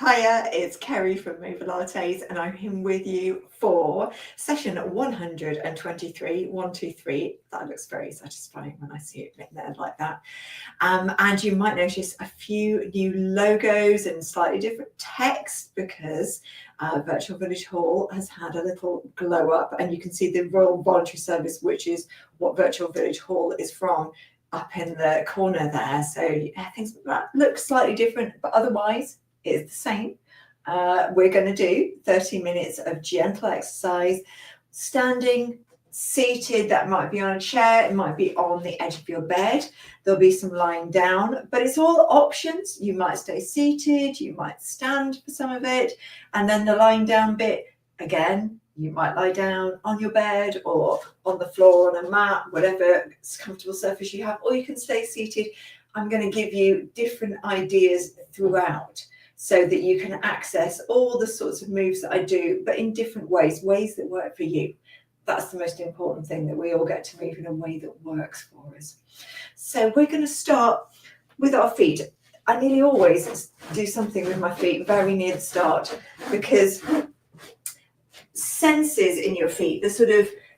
Hiya, it's Kerry from Mobilates, and I'm here with you for session 123, 123. That looks very satisfying when I see it written there like that. And you might notice a few new logos and slightly different text because Virtual Village Hall has had a little glow up, and you can see the Royal Voluntary Service, which is what Virtual Village Hall is from, up in the corner there. So things that look slightly different, but otherwise it's the same. We're going to do 30 minutes of gentle exercise, standing, seated. That might be on a chair, it might be on the edge of your bed. There'll be some lying down, but it's all options. You might stay seated, you might stand for some of it, and then the lying down bit, again, you might lie down on your bed or on the floor on a mat, whatever comfortable surface you have, or you can stay seated. I'm going to give you different ideas throughout, so that you can access all the sorts of moves that I do, but in different ways that work for you. That's the most important thing, that we all get to move in a way that works for us. So we're going to start with our feet. I nearly always do something with my feet very near the start, because senses in your feet,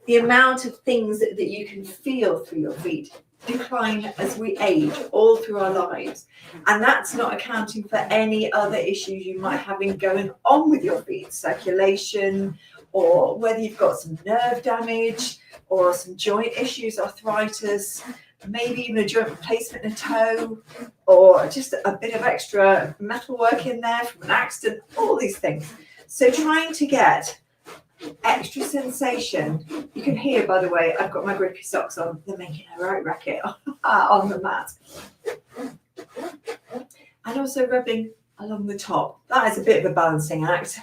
the amount of things that you can feel through your feet, decline as we age all through our lives, and that's not accounting for any other issues you might have been going on with your feet, circulation, or whether you've got some nerve damage or some joint issues, arthritis, maybe even a joint replacement in a toe, or just a bit of extra metal work in there from an accident, all these things. So trying to get extra sensation. You can hear, by the way, I've got my grippy socks on. They're making a right racket on the mat. And also rubbing along the top. That is a bit of a balancing act.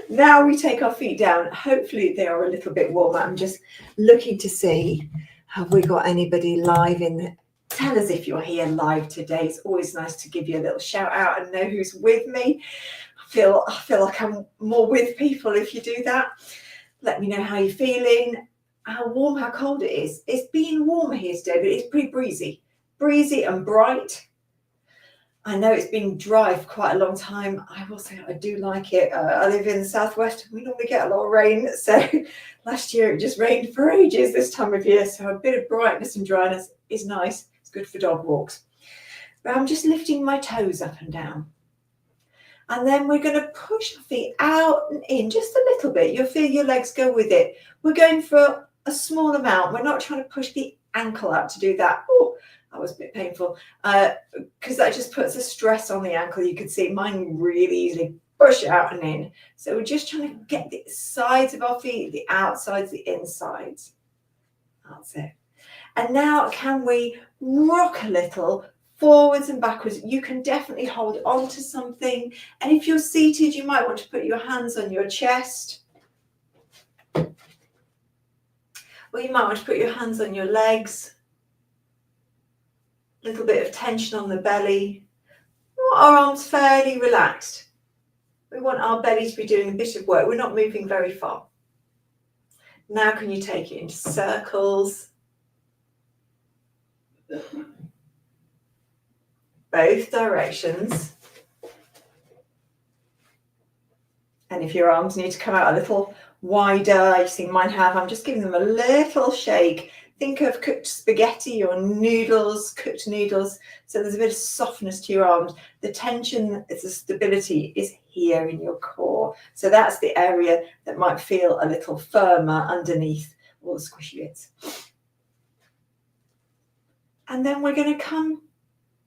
Now we take our feet down. Hopefully they are a little bit warmer. I'm just looking to see, have we got anybody live in? Tell us if you're here live today. It's always nice to give you a little shout out and know who's with me. I feel like I'm more with people if you do that. Let me know how you're feeling, how warm, how cold it is. It's been warmer here today, but it's pretty breezy and bright. I know it's been dry for quite a long time. I will say I do like it. I live in the southwest. We normally get a lot of rain. So last year it just rained for ages this time of year. So a bit of brightness and dryness is nice. It's good for dog walks. But I'm just lifting my toes up and down. And then we're going to push our feet out and in just a little bit. You'll feel your legs go with it. We're going for a small amount. We're not trying to push the ankle out to do that. Oh, that was a bit painful, because that just puts a stress on the ankle. You can see mine really easily push out and in. So we're just trying to get the sides of our feet, the outsides, the insides. That's it. And now can we rock a little forwards and backwards? You can definitely hold on to something. And if you're seated, you might want to put your hands on your chest. Or you might want to put your hands on your legs. A little bit of tension on the belly. Our arms fairly relaxed. We want our belly to be doing a bit of work. We're not moving very far. Now can you take it into circles? Both directions. And if your arms need to come out a little wider, you see mine have, I'm just giving them a little shake. Think of cooked spaghetti or noodles, cooked noodles. So there's a bit of softness to your arms. The tension, the stability is here in your core. So that's the area that might feel a little firmer underneath all the squishy bits. And then we're going to come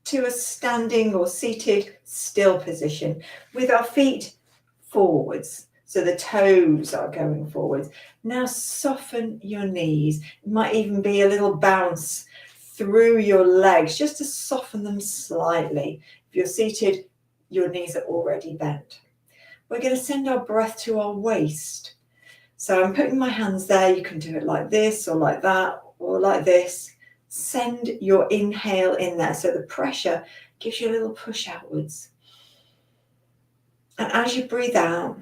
to a standing or seated still position with our feet forwards. So the toes are going forwards. Now soften your knees. It might even be a little bounce through your legs just to soften them slightly. If you're seated, your knees are already bent. We're going to send our breath to our waist. So I'm putting my hands there. You can do it like this or like that or like this. Send your inhale in there. So the pressure gives you a little push outwards. And as you breathe out,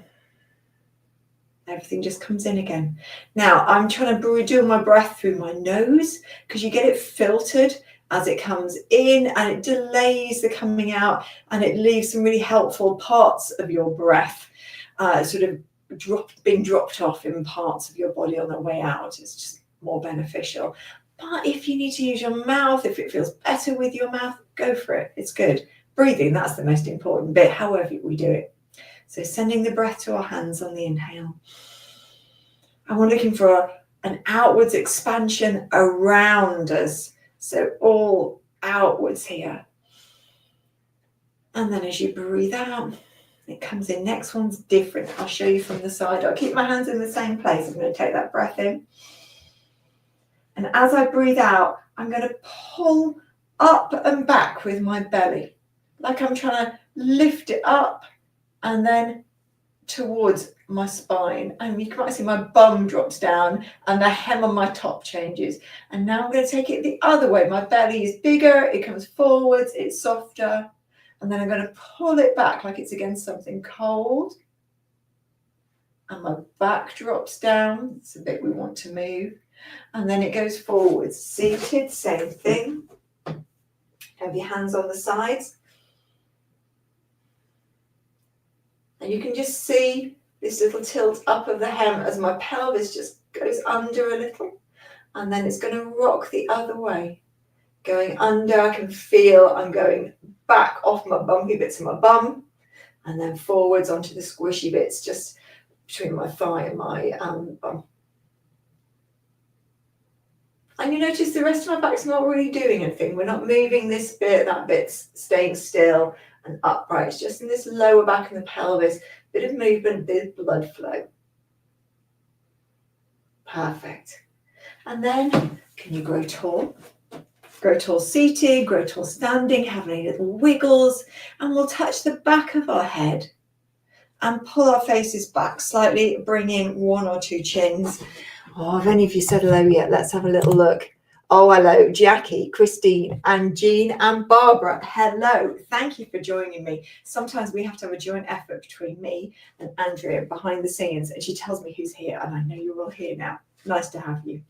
everything just comes in again. Now I'm trying to do my breath through my nose, because you get it filtered as it comes in, and it delays the coming out, and it leaves some really helpful parts of your breath sort of being dropped off in parts of your body on the way out. It's just more beneficial. But if you need to use your mouth, if it feels better with your mouth, go for it. It's good. Breathing, that's the most important bit, however we do it. So sending the breath to our hands on the inhale. And we're looking for an outwards expansion around us. So all outwards here. And then as you breathe out, it comes in. Next one's different. I'll show you from the side. I'll keep my hands in the same place. I'm going to take that breath in. And as I breathe out, I'm going to pull up and back with my belly. Like I'm trying to lift it up and then towards my spine. And you might see my bum drops down and the hem on my top changes. And now I'm going to take it the other way. My belly is bigger. It comes forwards. It's softer. And then I'm going to pull it back like it's against something cold. And my back drops down. It's a bit we want to move. And then it goes forwards. Seated, same thing. Have your hands on the sides. And you can just see this little tilt up of the hem as my pelvis just goes under a little. And then it's going to rock the other way. Going under, I can feel I'm going back off my bumpy bits of my bum. And then forwards onto the squishy bits just between my thigh and my bum. And you notice the rest of my back's not really doing anything. We're not moving this bit, that bit's staying still and upright. It's just in this lower back and the pelvis, bit of movement, bit of blood flow. Perfect. And then, can you grow tall? Grow tall seated, grow tall standing, have any little wiggles, and we'll touch the back of our head and pull our faces back slightly, bringing one or two chins. Oh, have any of you said hello yet? Let's have a little look. Oh, hello, Jackie, Christine, and Jean, and Barbara. Hello. Thank you for joining me. Sometimes we have to have a joint effort between me and Andrea behind the scenes, and she tells me who's here, and I know you're all here now. Nice to have you.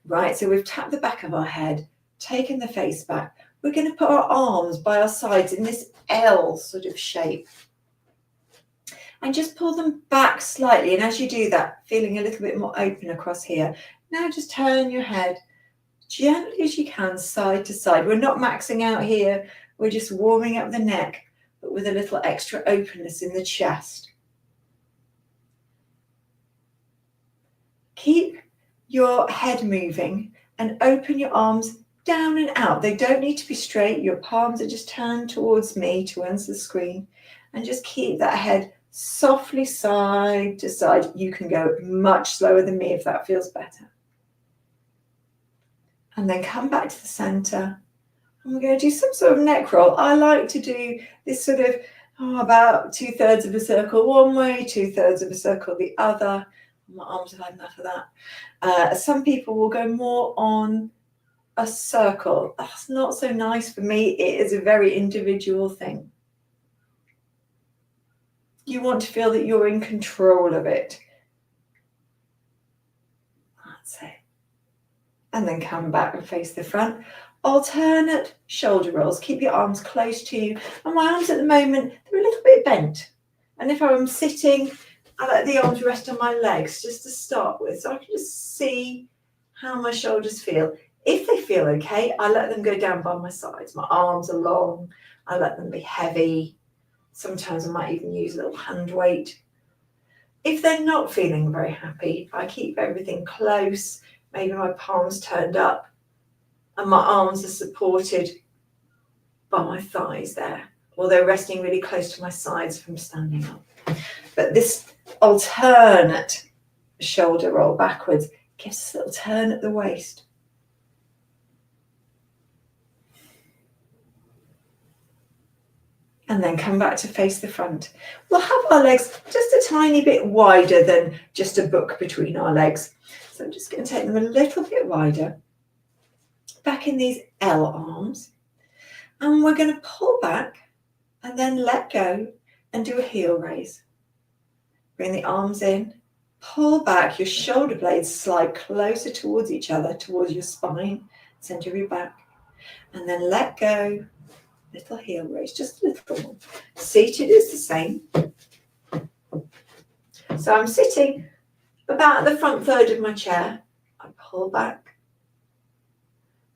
Right, so we've tapped the back of our head, taken the face back. We're going to put our arms by our sides in this L sort of shape. And just pull them back slightly. And as you do that, feeling a little bit more open across here. Now just turn your head gently as you can, side to side. We're not maxing out here. We're just warming up the neck, but with a little extra openness in the chest. Keep your head moving and open your arms down and out. They don't need to be straight. Your palms are just turned towards me, towards the screen. And just keep that head softly side to side. You can go much slower than me if that feels better. And then come back to the center. And we're going to do some sort of neck roll. I like to do this sort of about 2/3 of a circle one way, 2/3 of a circle the other. My arms have had enough of that. Some people will go more on a circle. That's not so nice for me. It is a very individual thing. You want to feel that you're in control of it. That's it. And then come back and face the front. Alternate shoulder rolls. Keep your arms close to you. And my arms at the moment, they're a little bit bent. And if I'm sitting, I let the arms rest on my legs just to start with. So I can just see how my shoulders feel. If they feel okay, I let them go down by my sides. My arms are long. I let them be heavy. Sometimes I might even use a little hand weight. If they're not feeling very happy, I keep everything close. Maybe my palms turned up and my arms are supported by my thighs there, or they're resting really close to my sides from standing up. But this alternate shoulder roll backwards gives us a little turn at the waist. And then come back to face the front. We'll have our legs just a tiny bit wider than just a book between our legs. So I'm just going to take them a little bit wider. Back in these L arms. And we're going to pull back and then let go and do a heel raise. Bring the arms in. Pull back. Your shoulder blades slide closer towards each other, towards your spine, center of your back. And then let go. Little heel raise, just a little one. Seated is the same. So I'm sitting about the front third of my chair. I pull back.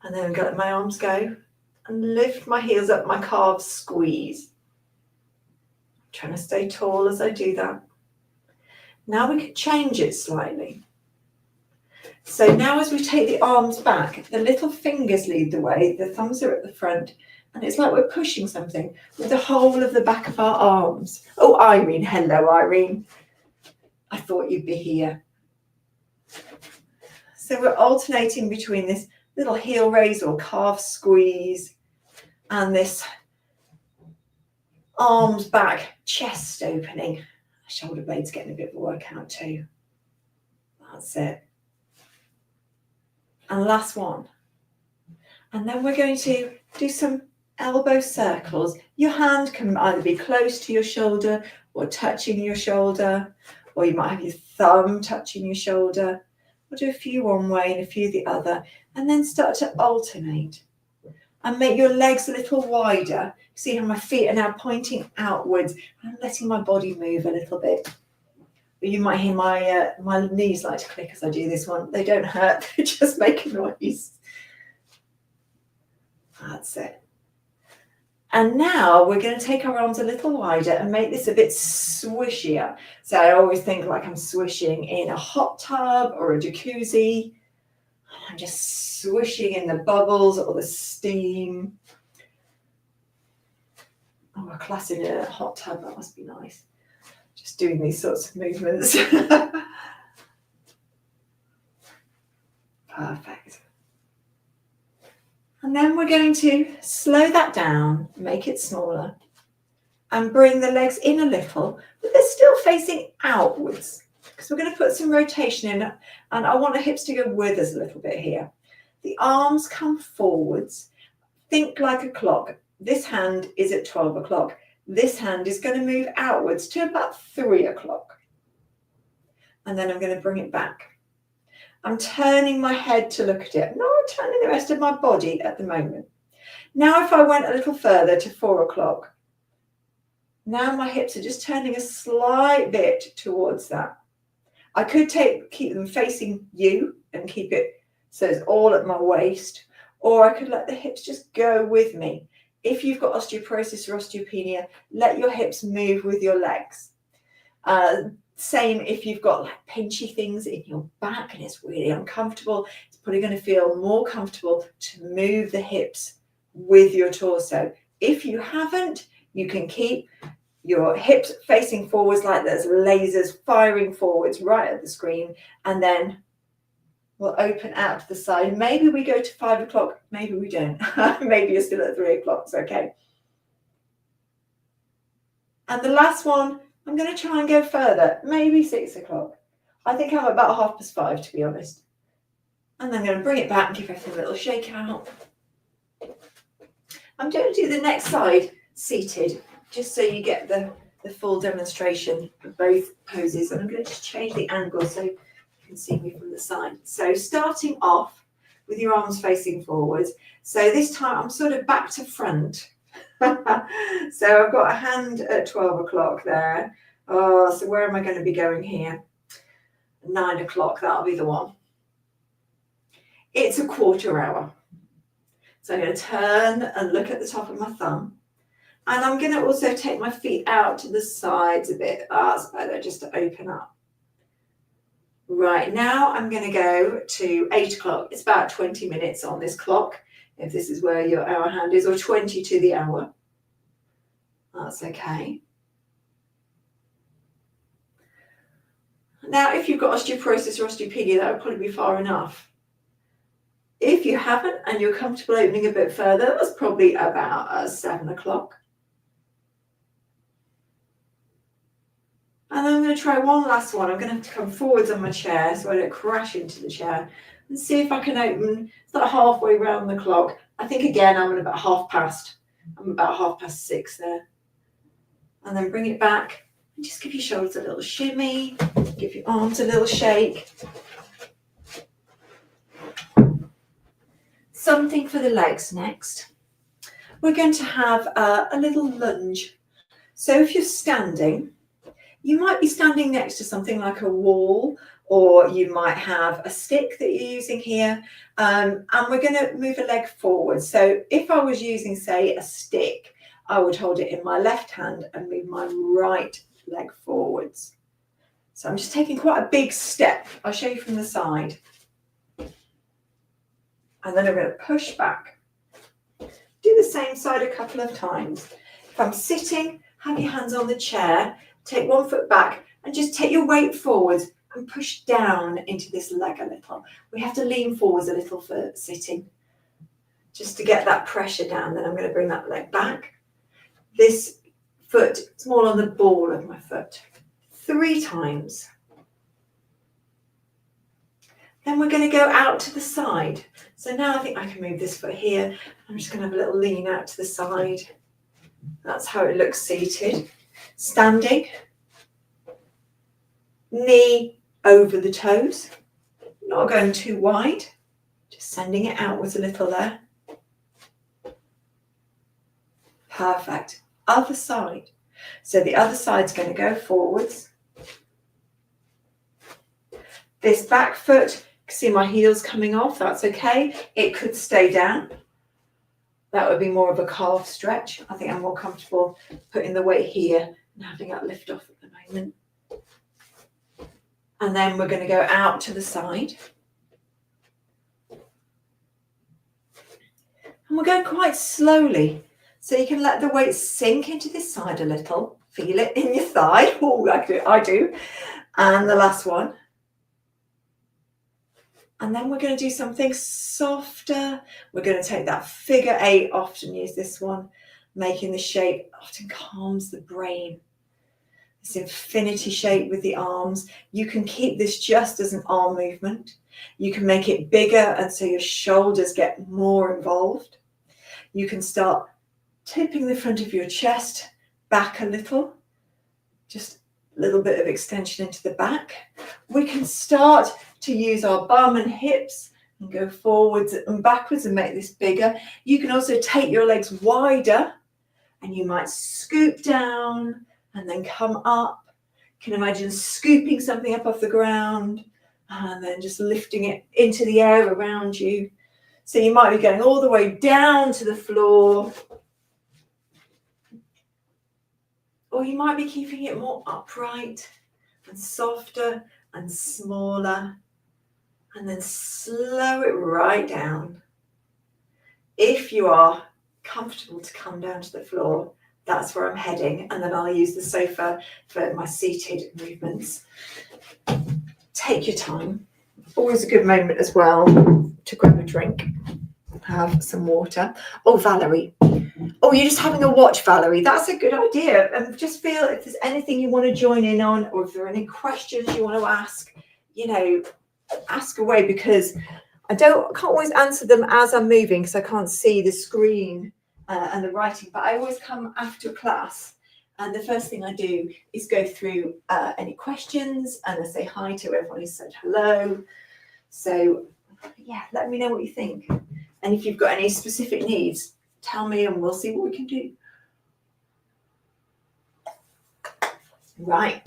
And then I'm going to let my arms go and lift my heels up, my calves squeeze. I'm trying to stay tall as I do that. Now we can change it slightly. So now as we take the arms back, the little fingers lead the way, the thumbs are at the front, and it's like we're pushing something with the whole of the back of our arms. Oh, Irene, hello, Irene. I thought you'd be here. So we're alternating between this little heel raise or calf squeeze and this arms back, chest opening. Shoulder blades getting a bit of a workout too. That's it. And last one. And then we're going to do some elbow circles. Your hand can either be close to your shoulder or touching your shoulder, or you might have your thumb touching your shoulder. We'll do a few one way and a few the other, and then start to alternate. And make your legs a little wider. See how my feet are now pointing outwards. I'm letting my body move a little bit. You might hear my knees like to click as I do this one. They don't hurt, they just make a noise. That's it. And now we're going to take our arms a little wider and make this a bit swishier. So I always think like I'm swishing in a hot tub or a jacuzzi. I'm just swishing in the bubbles or the steam. Oh, a class in a hot tub, that must be nice. Just doing these sorts of movements. Perfect. And then we're going to slow that down, make it smaller, and bring the legs in a little, but they're still facing outwards. Because we're going to put some rotation in, and I want the hips to go with us a little bit here. The arms come forwards. Think like a clock. This hand is at 12 o'clock. This hand is going to move outwards to about 3 o'clock. And then I'm going to bring it back. I'm turning my head to look at it. I'm not turning the rest of my body at the moment. Now if I went a little further to 4 o'clock, now my hips are just turning a slight bit towards that. I could keep them facing you and keep it so it's all at my waist, or I could let the hips just go with me. If you've got osteoporosis or osteopenia, let your hips move with your legs. Same if you've got like pinchy things in your back and it's really uncomfortable, it's probably going to feel more comfortable to move the hips with your torso. If you haven't, you can keep your hips facing forwards like there's lasers firing forwards right at the screen, and then we'll open out to the side. Maybe we go to 5 o'clock, maybe we don't. Maybe you're still at 3 o'clock, it's okay. And the last one, I'm going to try and go further, maybe 6 o'clock. I think I'm about 5:30, to be honest. And then I'm going to bring it back and give everything a little shake out. I'm going to do the next side seated, just so you get the full demonstration of both poses. And I'm going to just change the angle so you can see me from the side. So starting off with your arms facing forwards. So this time I'm sort of back to front. So I've got a hand at 12 o'clock there. Oh, so where am I going to be going here? 9 o'clock, that'll be the one. It's a quarter hour. So I'm going to turn and look at the top of my thumb. And I'm going to also take my feet out to the sides a bit. That's better, just to open up. Right, now I'm going to go to 8 o'clock. It's about 20 minutes on this clock, if this is where your hour hand is, or 20 to the hour. That's okay. Now, if you've got osteoporosis or osteopenia, that would probably be far enough. If you haven't and you're comfortable opening a bit further, that's probably about 7 o'clock. And I'm going to try one last one. I'm going to have to come forwards on my chair so I don't crash into the chair, and see if I can open. It's like halfway round the clock. I think again I'm at about 6:30. I'm about 6:30 there. And then bring it back and just give your shoulders a little shimmy, give your arms a little shake. Something for the legs next. We're going to have a little lunge. So if you're standing, you might be standing next to something like a wall, or you might have a stick that you're using here, and we're going to move a leg forward. So if I was using, say, a stick, I would hold it in my left hand and move my right leg forwards. So I'm just taking quite a big step. I'll show you from the side. And then I'm going to push back. Do the same side a couple of times. If I'm sitting, have your hands on the chair, take one foot back and just take your weight forwards and push down into this leg a little. We have to lean forwards a little for sitting, just to get that pressure down. Then I'm going to bring that leg back. This foot is more on the ball of my foot. 3 times. Then we're going to go out to the side. So now I think I can move this foot here. I'm just going to have a little lean out to the side. That's how it looks seated. Standing. Knee over the toes. Not going too wide. Just sending it outwards a little there. Perfect. Other side. So the other side's going to go forwards. This back foot, you can see my heels coming off, that's okay. It could stay down. That would be more of a calf stretch. I think I'm more comfortable putting the weight here and having that lift off at the moment. And then we're going to go out to the side. And we're going quite slowly. So you can let the weight sink into this side a little. Feel it in your thigh. Oh, I do. And the last one. And then we're going to do something softer. We're going to take that figure 8, often use this one, making the shape often calms the brain. This infinity shape with the arms. You can keep this just as an arm movement. You can make it bigger and so your shoulders get more involved. You can start tipping the front of your chest back a little, just a little bit of extension into the back. We can start to use our bum and hips and go forwards and backwards and make this bigger. You can also take your legs wider and you might scoop down and then come up. You can imagine scooping something up off the ground and then just lifting it into the air around you. So you might be going all the way down to the floor, or you might be keeping it more upright and softer and smaller, and then slow it right down. If you are comfortable to come down to the floor, that's where I'm heading, and then I'll use the sofa for my seated movements. Take your time. Always a good moment as well to grab a drink, have some water. Oh, Valerie. Oh, you're just having a watch, Valerie. That's a good idea. And just feel if there's anything you want to join in on, or if there are any questions you want to ask, ask away, because I can't always answer them as I'm moving because I can't see the screen and the writing. But I always come after class, and the first thing I do is go through any questions, and I say hi to everyone who said hello. So yeah, let me know what you think, and if you've got any specific needs, tell me and we'll see what we can do. Right.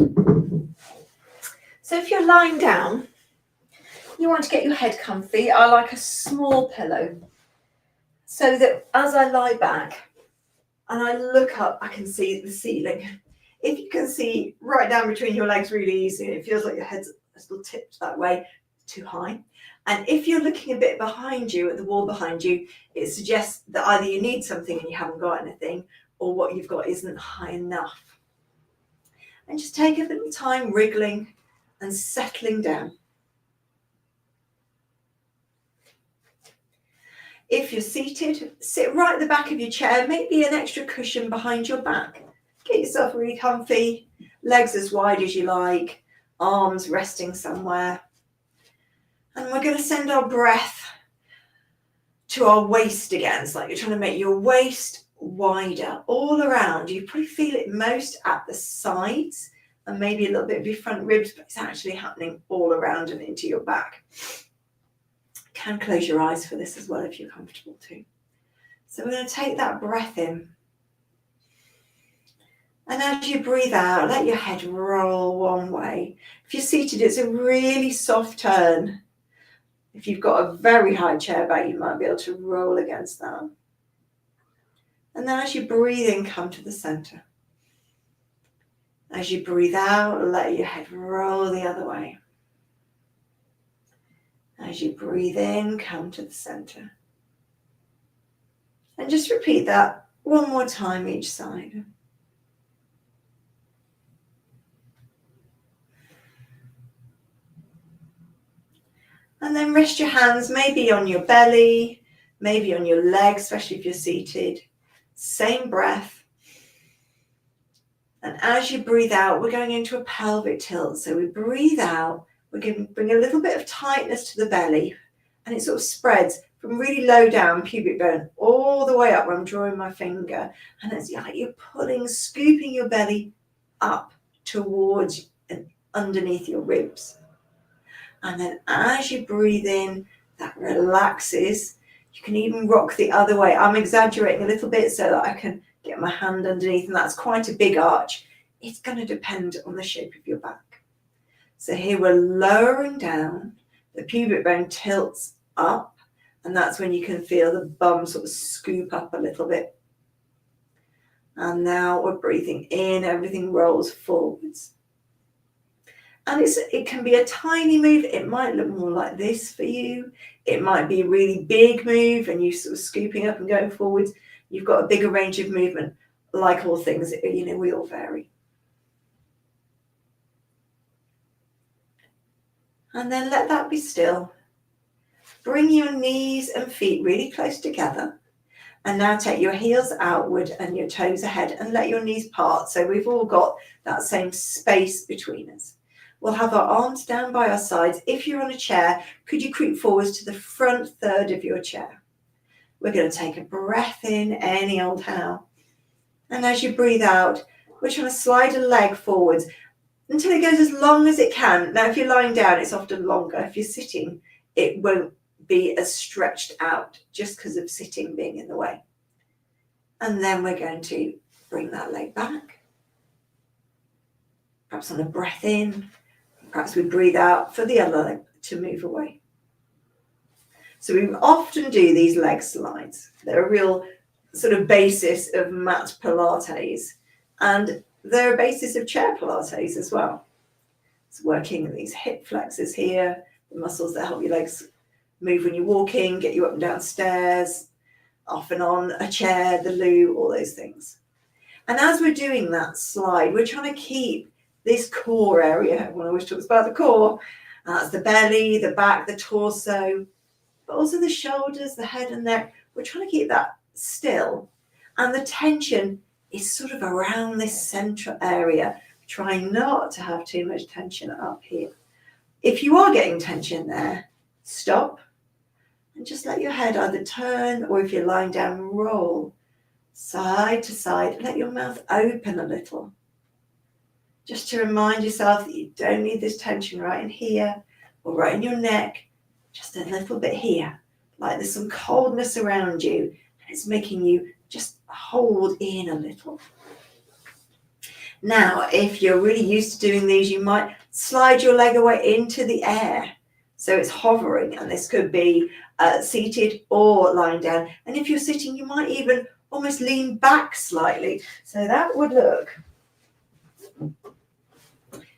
So if you're lying down, you want to get your head comfy. I like a small pillow so that as I lie back and I look up, I can see the ceiling. If you can see right down between your legs really easy, it feels like your head's a little tipped that way, too high. And if you're looking a bit behind you, at the wall behind you, it suggests that either you need something and you haven't got anything, or what you've got isn't high enough. And just take a little time wriggling and settling down. If you're seated, sit right at the back of your chair, maybe an extra cushion behind your back. Get yourself really comfy, legs as wide as you like, arms resting somewhere. And we're going to send our breath to our waist again. It's like you're trying to make your waist wider all around. You probably feel it most at the sides and maybe a little bit of your front ribs, but it's actually happening all around and into your back. can close your eyes for this as well if you're comfortable too. So we're going to take that breath in. And as you breathe out, let your head roll one way. If you're seated, it's a really soft turn. If you've got a very high chair back, you might be able to roll against that. And then as you breathe in, come to the center. As you breathe out, let your head roll the other way. As you breathe in, come to the center. And just repeat that one more time each side. And then rest your hands maybe on your belly, maybe on your legs, especially if you're seated. Same breath. And as you breathe out, we're going into a pelvic tilt. So we breathe out, we're going to bring a little bit of tightness to the belly, and it sort of spreads from really low down, pubic bone, all the way up where I'm drawing my finger. And it's like you're pulling, scooping your belly up towards and underneath your ribs. And then as you breathe in, that relaxes. You can even rock the other way. I'm exaggerating a little bit so that I can get my hand underneath, and that's quite a big arch. It's going to depend on the shape of your back. So here we're lowering down, the pubic bone tilts up, and that's when you can feel the bum sort of scoop up a little bit. And now we're breathing in, everything rolls forwards. And it can be a tiny move. It might look more like this for you. It might be a really big move and you sort of scooping up and going forwards. You've got a bigger range of movement. Like all things, we all vary. And then let that be still. Bring your knees and feet really close together. And now take your heels outward and your toes ahead and let your knees part. So we've all got that same space between us. We'll have our arms down by our sides. If you're on a chair, could you creep forwards to the front third of your chair? We're going to take a breath in, any old how. And as you breathe out, we're trying to slide a leg forwards until it goes as long as it can. Now, if you're lying down, it's often longer. If you're sitting, it won't be as stretched out just because of sitting being in the way. And then we're going to bring that leg back. Perhaps on a breath in. Perhaps we breathe out for the other leg to move away. So we often do these leg slides. They're a real sort of basis of mat Pilates, and they're a basis of chair Pilates as well. It's working these hip flexors here, the muscles that help your legs move when you're walking, get you up and down stairs, off and on a chair, the loo, all those things. And as we're doing that slide, we're trying to keep this core area. Everyone always talks about the core. That's the belly, the back, the torso, but also the shoulders, the head and neck. We're trying to keep that still. And the tension is sort of around this central area. Trying not to have too much tension up here. If you are getting tension there, stop and just let your head either turn, or if you're lying down, roll side to side. Let your mouth open a little. Just to remind yourself that you don't need this tension right in here or right in your neck, just a little bit here. Like there's some coldness around you and it's making you just hold in a little. Now, if you're really used to doing these, you might slide your leg away into the air. So it's hovering, and this could be seated or lying down. And if you're sitting, you might even almost lean back slightly. So that would look,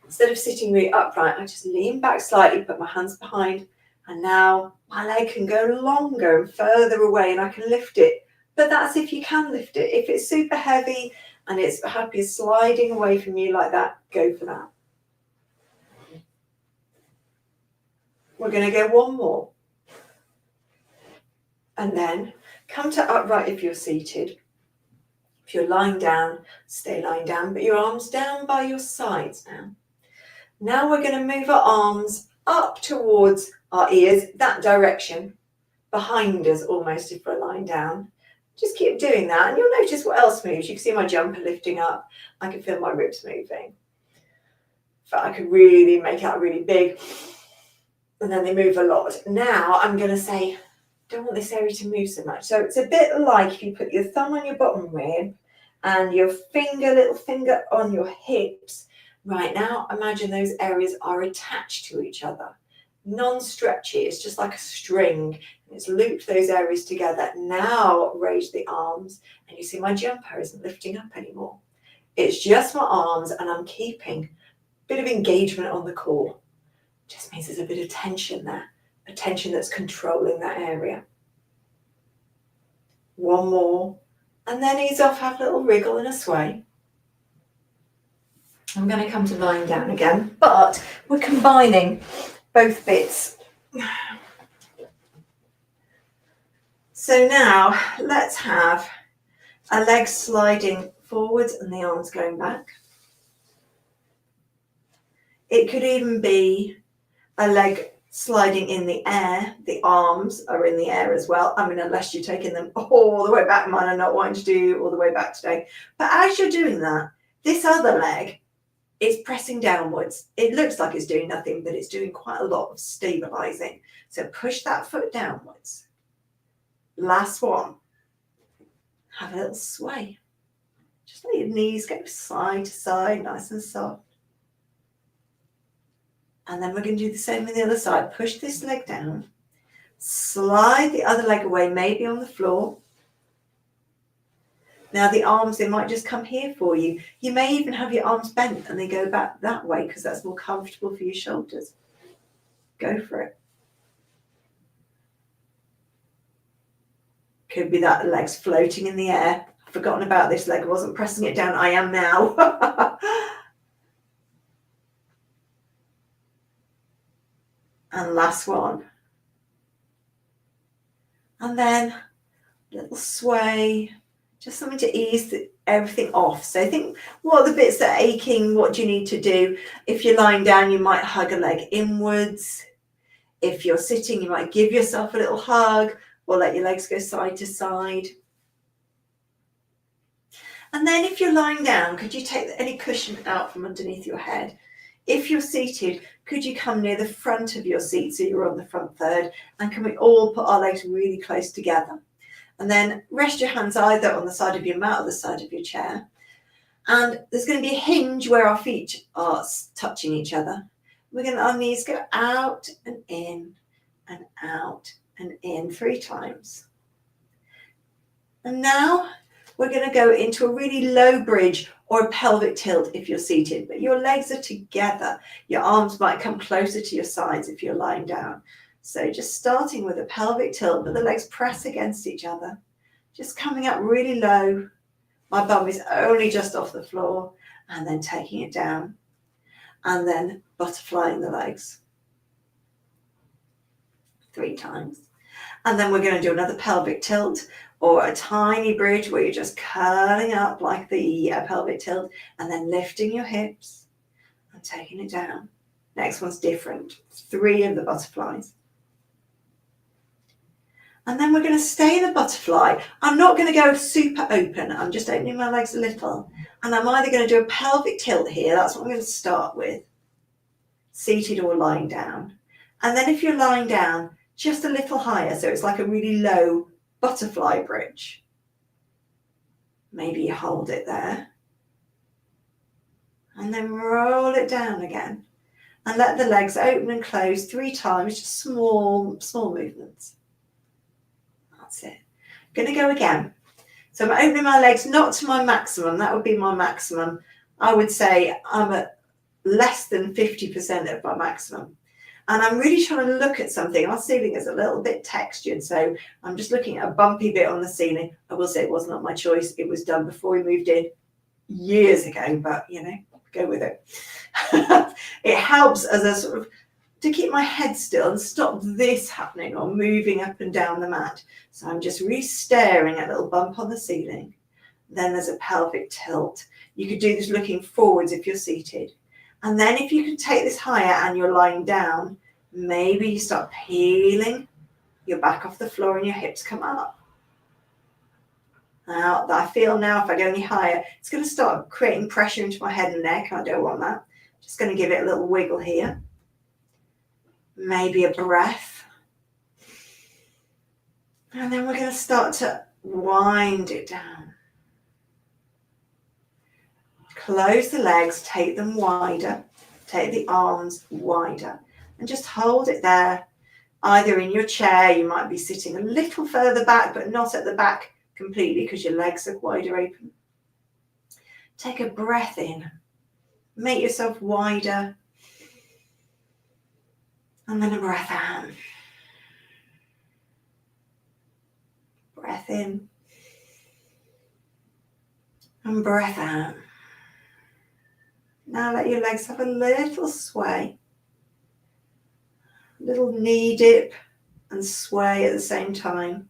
instead of sitting really upright, I just lean back slightly, put my hands behind, and now my leg can go longer and further away and I can lift it. But that's if you can lift it. If it's super heavy and it's happy sliding away from you like that, go for that. We're going to go one more. And then come to upright if you're seated. If you're lying down, stay lying down, but your arms down by your sides now. Now we're going to move our arms up towards our ears, that direction, behind us almost if we're lying down. Just keep doing that and you'll notice what else moves. You can see my jumper lifting up. I can feel my ribs moving. But I could really make out really big. And then they move a lot. Now I'm going to say, don't want this area to move so much. So it's a bit like if you put your thumb on your bottom rib and your little finger on your hips. Right now, imagine those areas are attached to each other. Non-stretchy, it's just like a string. It's looped those areas together. Now raise the arms, and you see my jumper isn't lifting up anymore. It's just my arms, and I'm keeping a bit of engagement on the core. Just means there's a bit of tension there, a tension that's controlling that area. One more, and then ease off, have a little wriggle and a sway. I'm going to come to lying down again, but we're combining both bits. So now let's have a leg sliding forwards and the arms going back. It could even be a leg sliding in the air. The arms are in the air as well. I mean, unless you're taking them all the way back. Mine are not wanting to do all the way back today. But as you're doing that, this other leg is pressing downwards. It looks like it's doing nothing, but it's doing quite a lot of stabilizing. So push that foot downwards. Last one. Have a little sway. Just let your knees go side to side, nice and soft. And then we're going to do the same on the other side. Push this leg down. Slide the other leg away, maybe on the floor. Now the arms, they might just come here for you. You may even have your arms bent and they go back that way because that's more comfortable for your shoulders. Go for it. Could be that the leg's floating in the air. I've forgotten about this leg. I wasn't pressing it down. I am now. And last one. And then a little sway. Just something to ease everything off. So think, what are the bits that are aching? What do you need to do? If you're lying down, you might hug a leg inwards. If you're sitting, you might give yourself a little hug or let your legs go side to side. And then if you're lying down, could you take any cushion out from underneath your head? If you're seated, could you come near the front of your seat so you're on the front third? And can we all put our legs really close together? And then rest your hands either on the side of your mat or the side of your chair. And there's going to be a hinge where our feet are touching each other. We're going to let our knees go out and in and out and in 3 times. And now we're going to go into a really low bridge or a pelvic tilt if you're seated, but your legs are together. Your arms might come closer to your sides if you're lying down. So just starting with a pelvic tilt, but the legs press against each other. Just coming up really low. My bum is only just off the floor, and then taking it down, and then butterflying the legs 3 times. And then we're going to do another pelvic tilt or a tiny bridge where you're just curling up like the pelvic tilt and then lifting your hips and taking it down. Next one's different. 3 of the butterflies. And then we're going to stay in the butterfly. I'm not going to go super open. I'm just opening my legs a little. And I'm either going to do a pelvic tilt here. That's what I'm going to start with. Seated or lying down. And then if you're lying down, just a little higher. So it's like a really low butterfly bridge. Maybe you hold it there. And then roll it down again. And let the legs open and close 3 times. Just small movements. That's it. Going to go again. So I'm opening my legs not to my maximum. That would be my maximum. I would say I'm at less than 50% of my maximum. And I'm really trying to look at something. Our ceiling is a little bit textured. So I'm just looking at a bumpy bit on the ceiling. I will say it was not my choice. It was done before we moved in years ago. But, you know, go with it. It helps as a sort of to keep my head still and stop this happening or moving up and down the mat. So I'm just really staring at a little bump on the ceiling. Then there's a pelvic tilt. You could do this looking forwards if you're seated. And then if you can take this higher and you're lying down, maybe you start peeling your back off the floor and your hips come up. Now, I feel now if I go any higher, it's going to start creating pressure into my head and neck. I don't want that. Just going to give it a little wiggle here. maybe a breath. And then we're going to start to wind it down. Close the legs, take them wider, take the arms wider, and just hold it there. Either in your chair, you might be sitting a little further back, but not at the back completely because your legs are wider open. Take a breath in, make yourself wider, and then a breath out. Breath in, and breath out. Now let your legs have a little sway, a little knee dip and sway at the same time.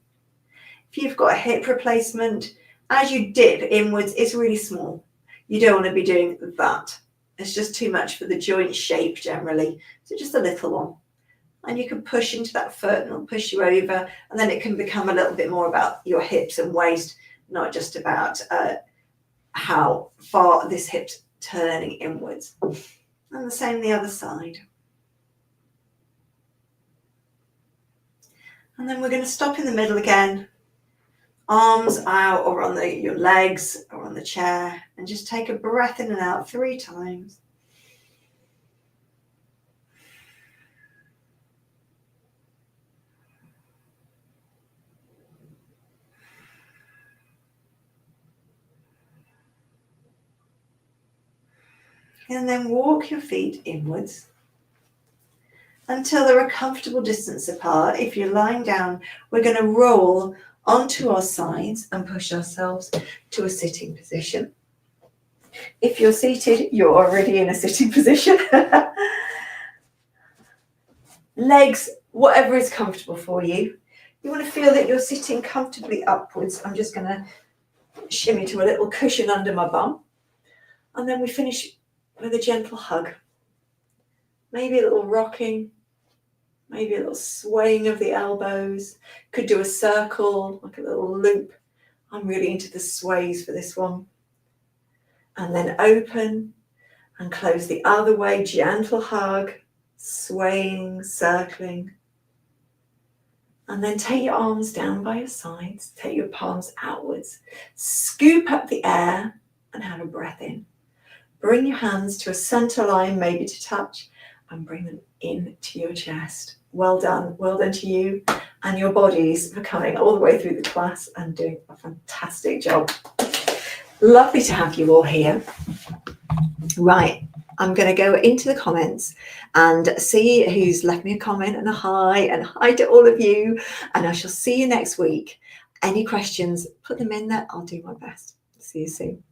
If you've got a hip replacement, as you dip inwards, it's really small. You don't want to be doing that. It's just too much for the joint shape generally. So just a little one. And you can push into that foot and it'll push you over. And then it can become a little bit more about your hips and waist, not just about how far this hip's turning inwards. And the same the other side. And then we're going to stop in the middle again. Arms out or on your legs or on the chair. And just take a breath in and out 3 times. And then walk your feet inwards until they're a comfortable distance apart. If you're lying down, we're going to roll onto our sides and push ourselves to a sitting position. If you're seated, you're already in a sitting position. Legs, whatever is comfortable for you. You want to feel that you're sitting comfortably upwards. I'm just going to shimmy to a little cushion under my bum. And then we finish with a gentle hug. Maybe a little rocking, maybe a little swaying of the elbows. Could do a circle, like a little loop. I'm really into the sways for this one. And then open and close the other way, gentle hug, swaying, circling. And then take your arms down by your sides, take your palms outwards, scoop up the air and have a breath in. Bring your hands to a center line, maybe to touch, and bring them into your chest. Well done to you and your bodies for coming all the way through the class and doing a fantastic job. Lovely to have you all here. Right, I'm going to go into the comments and see who's left me a comment and hi to all of you, and I shall see you next week. Any questions, put them in there. I'll do my best. See you soon.